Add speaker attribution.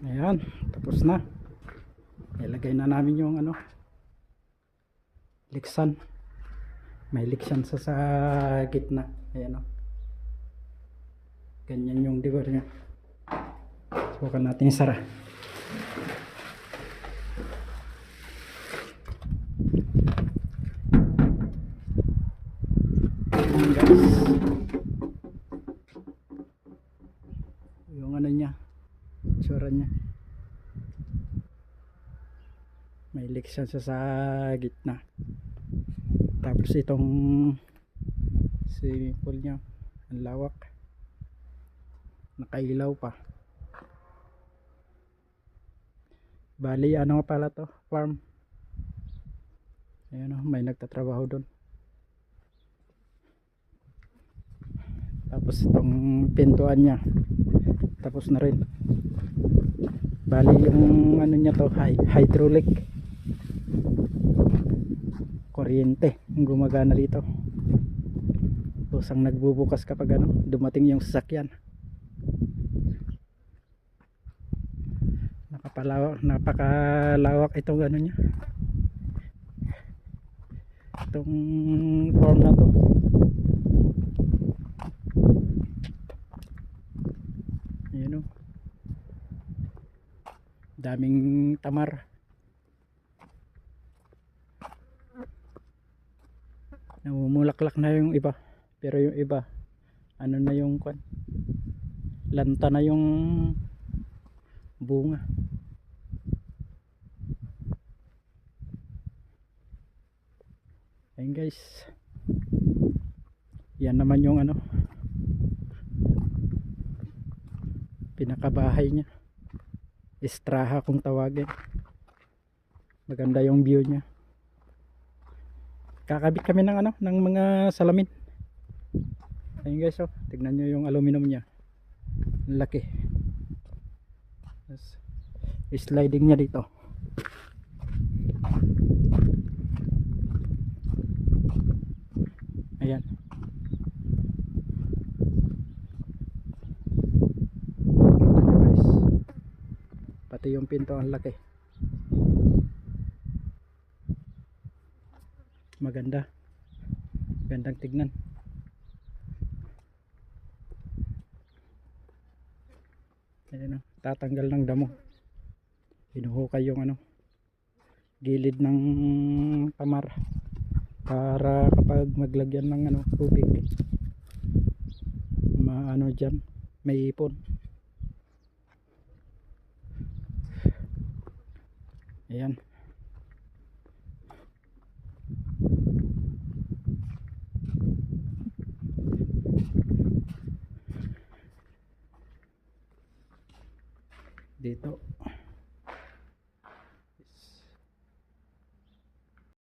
Speaker 1: Ayan, tapos na. Ilagay na namin yung ano, liksan. May liksan sa gitna. Ayan o. Ganyan yung decor nya. Subukan natin isara. Ayan guys. Yung ano nya, tsura nya. May liksan sa gitna. Tapos itong swimming pool nya, ang lawak. Nakailaw pa. Bali ano pala to, farm. Ayan o, may nagtatrabaho doon. Tapos itong pintuan nya, tapos na rin. Bali yung ano nya to, hydraulic, kuryente yung gumagana dito. Kusang nagbubukas kapag ano, dumating yung sasakyan. Napakalawak itong ano nya, itong farm na to. Ayan o, daming tamar. Namumulaklak na yung iba, pero yung iba ano na yung lanta na yung bunga. Ayun guys, yan naman yung ano, pinakabahay nya, Estraha kung tawagin. Maganda yung view nya. Kakabit kami ng ano, ng mga salamin. Ayun guys, oh, tignan nyo yung aluminum nya, laki. Sliding nya dito. Ayan. Kita nyo guys, pati yung pinto ang laki. Maganda, gandang tignan. Ayan, tatanggal ng damo. Hinuhukay yung ano, gilid ng tamar para kapag maglagyan ng ano, tubig, maano dyan, may ipon. Ayan. Dito